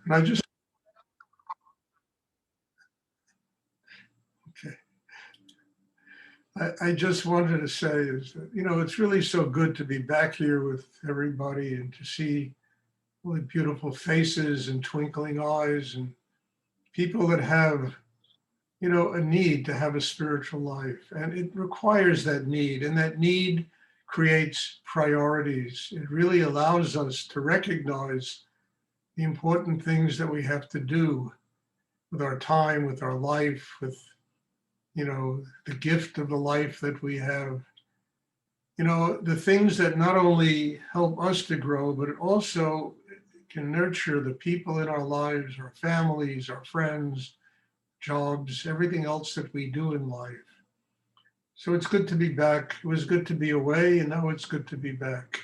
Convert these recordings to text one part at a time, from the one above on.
And I just, okay. I just wanted to say is that, it's really so good to be back here with everybody and to see really beautiful faces and twinkling eyes and people that have, a need to have a spiritual life. And it requires that need, and that need creates priorities. It really allows us to recognize the important things that we have to do with our time, with our life, with, the gift of the life that we have. The things that not only help us to grow, but it also can nurture the people in our lives, our families, our friends, jobs, everything else that we do in life. So it's good to be back. It was good to be away, and now it's good to be back.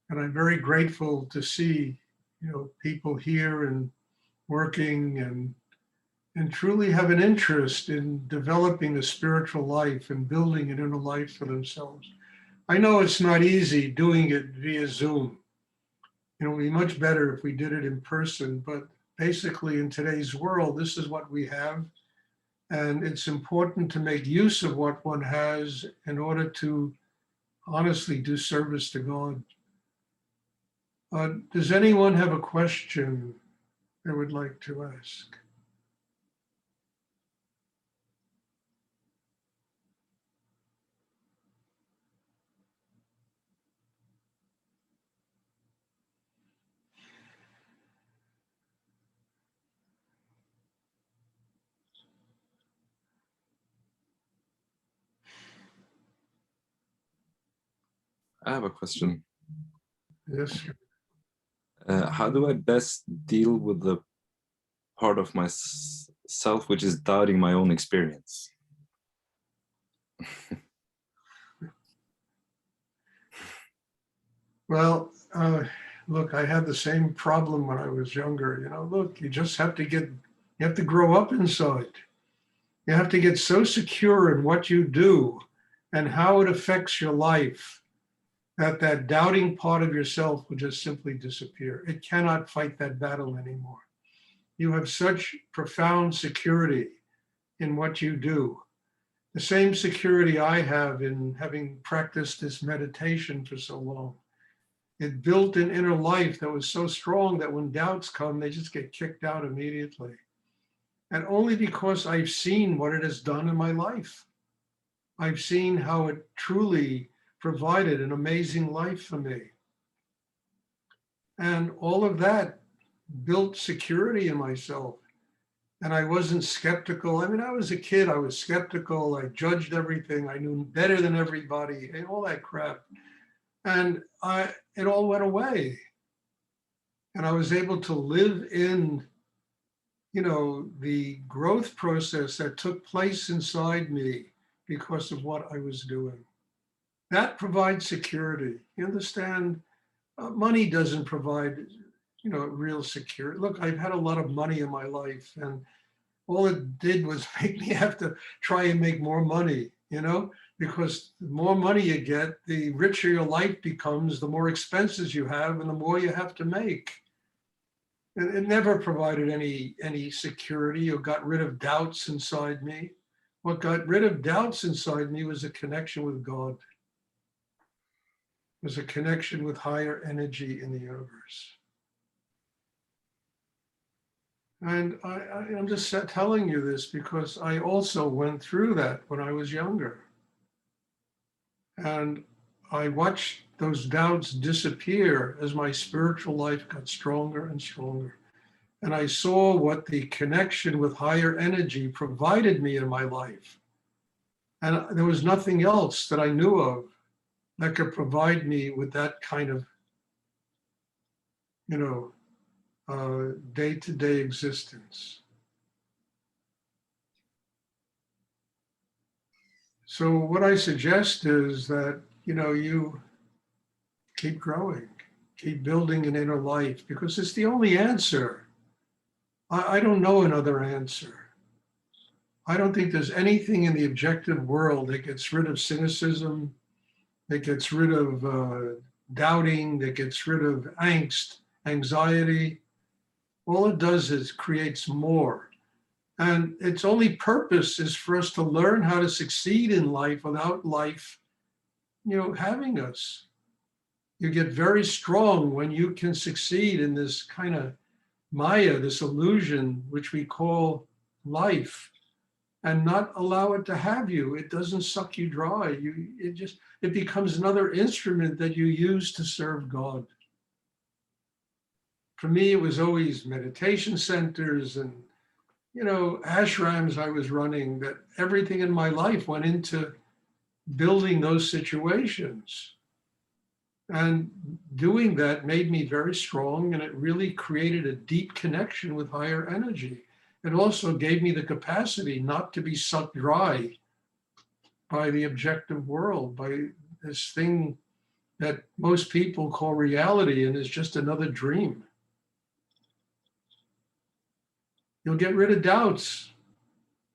And I'm very grateful to see, people here and working and truly have an interest in developing a spiritual life and building an inner life for themselves. I know it's not easy doing it via Zoom. It would be much better if we did it in person, but basically in today's world, this is what we have. And it's important to make use of what one has in order to honestly do service to God. Does anyone have a question they would like to ask? I have a question. Yes. How do I best deal with the part of myself which is doubting my own experience? Well, look, I had the same problem when I was younger. Look, you just have to you have to grow up inside. You have to get so secure in what you do and how it affects your life that doubting part of yourself will just simply disappear. It cannot fight that battle anymore. You have such profound security in what you do. The same security I have in having practiced this meditation for so long. It built an inner life that was so strong that when doubts come, they just get kicked out immediately. And only because I've seen what it has done in my life. I've seen how it truly provided an amazing life for me. And all of that built security in myself. And I wasn't skeptical. I mean, I was a kid, I was skeptical. I judged everything. I knew better than everybody and all that crap. And it all went away. And I was able to live in, the growth process that took place inside me because of what I was doing. That provides security. You understand? Money doesn't provide, real security. Look, I've had a lot of money in my life, and all it did was make me have to try and make more money, because the more money you get, the richer your life becomes, the more expenses you have, and the more you have to make. And it never provided any security or got rid of doubts inside me. What got rid of doubts inside me was a connection with God. It was a connection with higher energy in the universe. And I'm just telling you this because I also went through that when I was younger. And I watched those doubts disappear as my spiritual life got stronger and stronger. And I saw what the connection with higher energy provided me in my life. And there was nothing else that I knew of that could provide me with that kind of, day-to-day existence. So what I suggest is that, you keep growing, keep building an inner life, because it's the only answer. I don't know another answer. I don't think there's anything in the objective world that gets rid of cynicism, that gets rid of doubting, that gets rid of angst, anxiety. All it does is creates more. And its only purpose is for us to learn how to succeed in life without life, having us. You get very strong when you can succeed in this kind of Maya, this illusion, which we call life, and not allow it to have you. It doesn't suck you dry. It becomes another instrument that you use to serve God. For me, it was always meditation centers and, ashrams I was running, that everything in my life went into building those situations. And doing that made me very strong, and it really created a deep connection with higher energy. It also gave me the capacity not to be sucked dry by the objective world, by this thing that most people call reality and is just another dream. You'll get rid of doubts.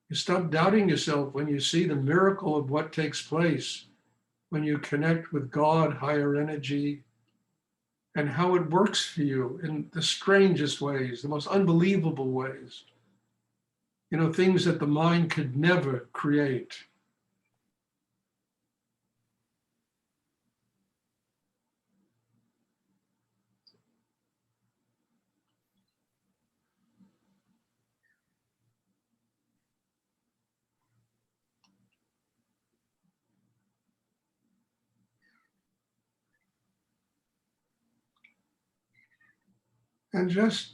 You stop doubting yourself when you see the miracle of what takes place, when you connect with God, higher energy, and how it works for you in the strangest ways, the most unbelievable ways. Things that the mind could never create. And just,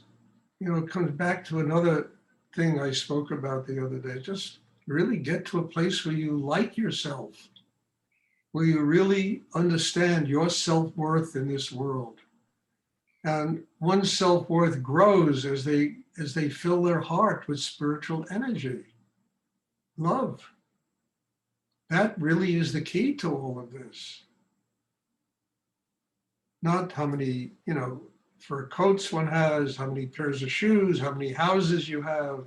it comes back to another thing I spoke about the other day. Just really get to a place where you like yourself, where you really understand your self-worth in this world. And one's self-worth grows as they fill their heart with spiritual energy, love. That really is the key to all of this. Not how many, fur coats one has, how many pairs of shoes, how many houses you have,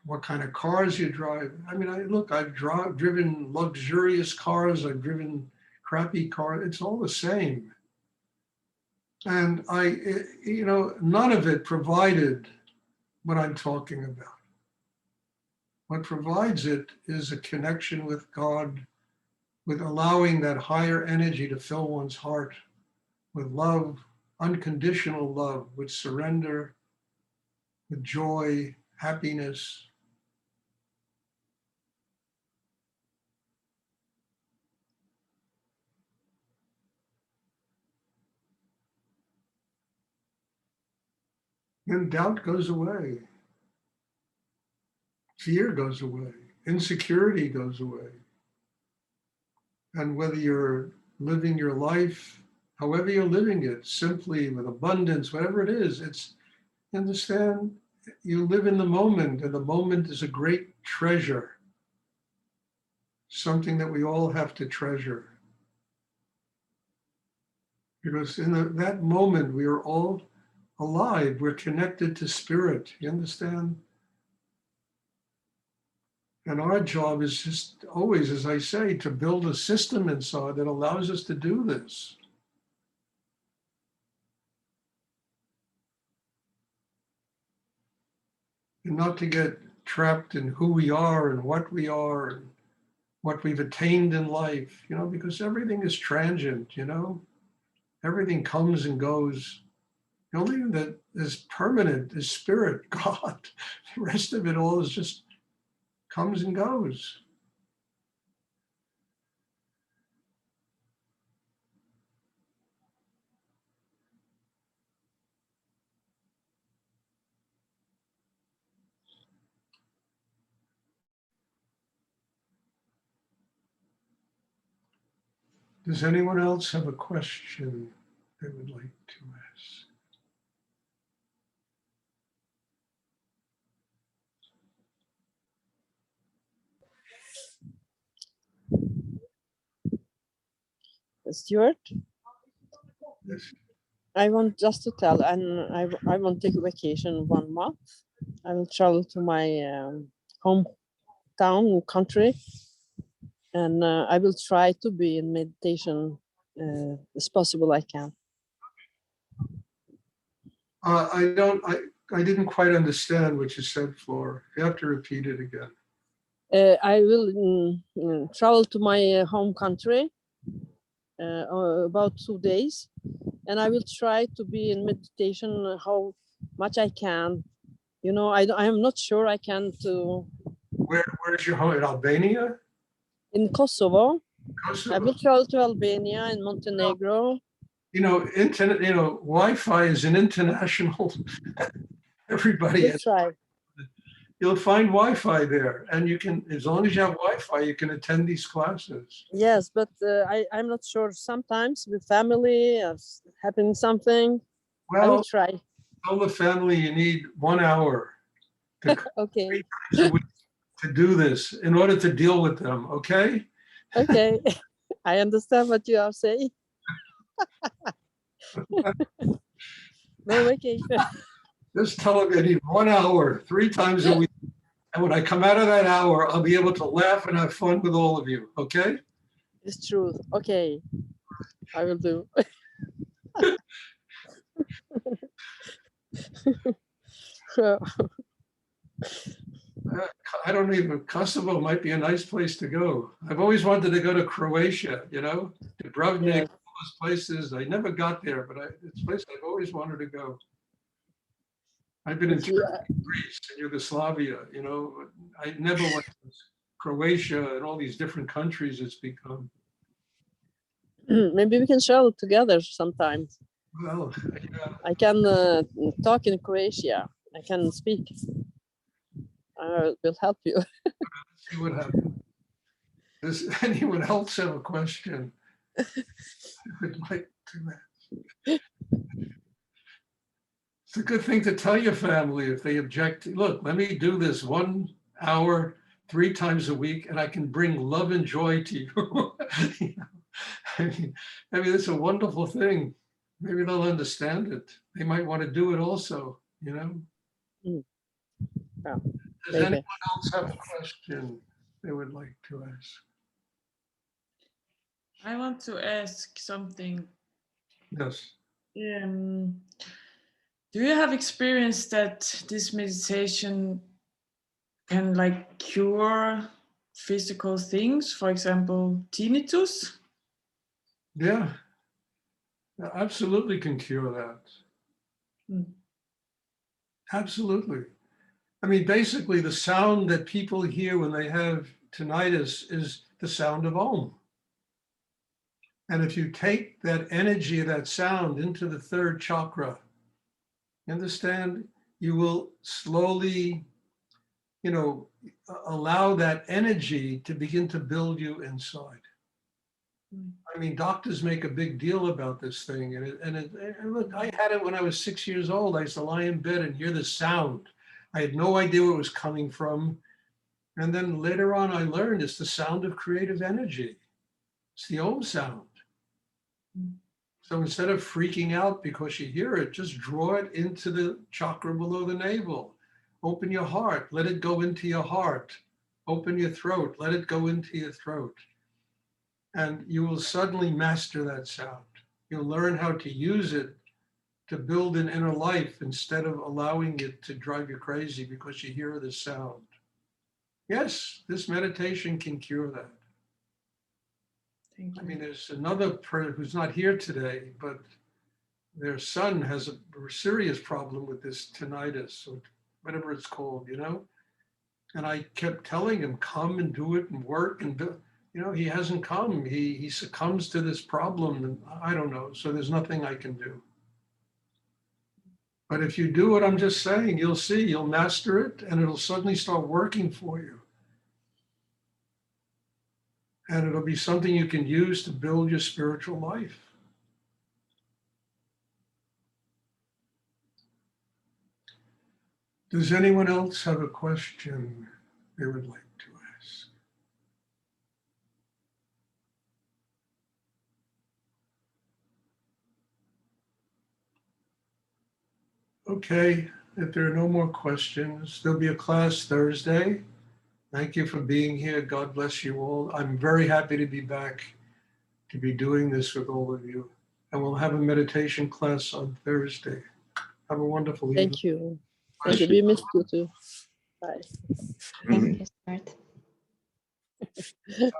what kind of cars you drive. I mean, I've driven luxurious cars, I've driven crappy cars, it's all the same. And none of it provided what I'm talking about. What provides it is a connection with God, with allowing that higher energy to fill one's heart with love, unconditional love, with surrender, with joy, happiness. Then doubt goes away. Fear goes away. Insecurity goes away. And whether you're living your life, however you're living it, simply with abundance, whatever it is, understand, you live in the moment, and the moment is a great treasure, something that we all have to treasure. Because in that moment, we are all alive, we're connected to spirit, you understand? And our job is just always, as I say, to build a system inside that allows us to do this. And not to get trapped in who we are and what we are and what we've attained in life, because everything is transient, everything comes and goes. The only thing that is permanent is spirit, God. The rest of it all is just comes and goes. Does anyone else have a question they would like to ask? Stuart, Yes. I want just to tell, and I want to take a vacation 1 month. I will travel to my hometown country, and I will try to be in meditation as possible I can. I didn't quite understand what you said, Flora. You have to repeat it again. I will travel to my home country about 2 days, and I will try to be in meditation how much I can. You know, I am not sure I can to Where's your home? In Albania? in Kosovo. I Kosovo? will travel to Albania and Montenegro. You know, internet, you know, Wi-Fi is an international, everybody We'll has, try. you'll find Wi-Fi there. And you can, as long as you have Wi-Fi, you can attend these classes. Yes, but I'm not sure. Sometimes with family, happening something. I will Well, try. tell the family you need 1 hour to, Okay. to do this in order to deal with them, okay? Okay. I understand what you are saying. No vacation. Just tell them they need 1 hour, 3 times a week. And when I come out of that hour, I'll be able to laugh and have fun with all of you, okay? It's true. Okay. I will do. I don't even, Kosovo might be a nice place to go. I've always wanted to go to Croatia, you know, Dubrovnik, Yes. all those places. I never got there, but it's a place I've always wanted to go. I've been in If you, Greece and Yugoslavia, you know, I never went to Croatia and all these different countries it's become. maybe we can travel together sometimes. Well, yeah, I can talk in Croatia. I can speak. I will help you. let's see what happens. Does anyone else have a question? I would like to ask. It's a good thing to tell your family if they object. Look, let me do this 1 hour, 3 times a week, and I can bring love and joy to you. You know? I mean, it's a wonderful thing. Maybe they'll understand it. They might want to do it also, you know? Yeah, Does maybe. anyone else have a question they would like to ask? I want to ask something. Yes. Do you have experience that this meditation can like cure physical things, for example, tinnitus? Yeah. Absolutely can cure that. Absolutely. I mean, basically, the sound that people hear when they have tinnitus is the sound of Om. And if you take that energy of that sound into the third chakra, you understand, you will slowly, you know, allow that energy to begin to build you inside. I mean, doctors make a big deal about this thing. And look, I had it when I was 6 years old. I used to lie in bed and hear the sound. I had no idea where it was coming from. And then later on, I learned it's the sound of creative energy. It's the Om sound. So instead of freaking out because you hear it, just draw it into the chakra below the navel. Open your heart, let it go into your heart. Open your throat, let it go into your throat. And you will suddenly master that sound. You'll learn how to use it to build an inner life instead of allowing it to drive you crazy because you hear the sound. Yes, this meditation can cure that. Thank you. I mean, there's another person who's not here today, but their son has a serious problem with this tinnitus or whatever it's called, you know? And I kept telling him, come and do it and work and do, you know, he hasn't come. He succumbs to this problem and I don't know. So there's nothing I can do. But if you do what I'm just saying, you'll see, you'll master it and it'll suddenly start working for you. And it'll be something you can use to build your spiritual life. Does anyone else have a question they would like to ask? Okay, if there are no more questions, there'll be a class Thursday. Thank you for being here. God bless you all. I'm very happy to be back to be doing this with all of you. And we'll have a meditation class on Thursday. Have a wonderful evening. Thank you. Thank you. We missed you too. Bye. Mhm. Thank you, Stuart.